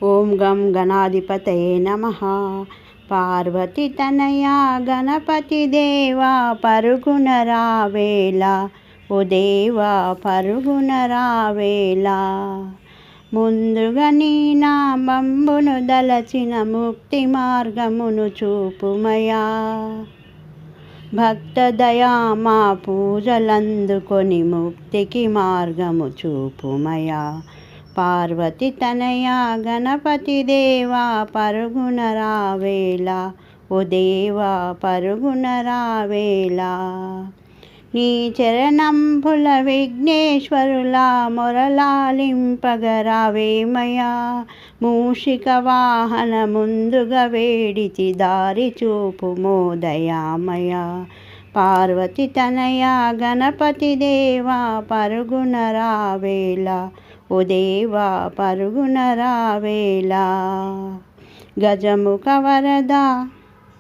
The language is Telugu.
ఓం గం గణాధిపతయే నమః. పార్వతి తనయా గణపతి దేవా పరుగున రావేలా, ఓ దేవా పరుగున రావేలా. ముందుగా నీ నామంబును దలచిన ముక్తి మార్గమును చూపుమయా. భక్త దయా మా పూజలందుకొని ముక్తికి మార్గము చూపుమయా. పార్వతి తనయా గణపతి దేవా పరుగున రావేలా, ఓ దేవా పరుగున రావేలా. నీ చరణంబుల విఘ్నేశ్వరులా మొరలాలింపగరావేమయా. మూషిక వాహన ముందుగా వేడిచి దారి చూపుమో దయామయా. పార్వతి తనయా గణపతి దేవా పరుగున రావేలా, ఓ దేవా పరుగున రావేలా. గజముఖ వరద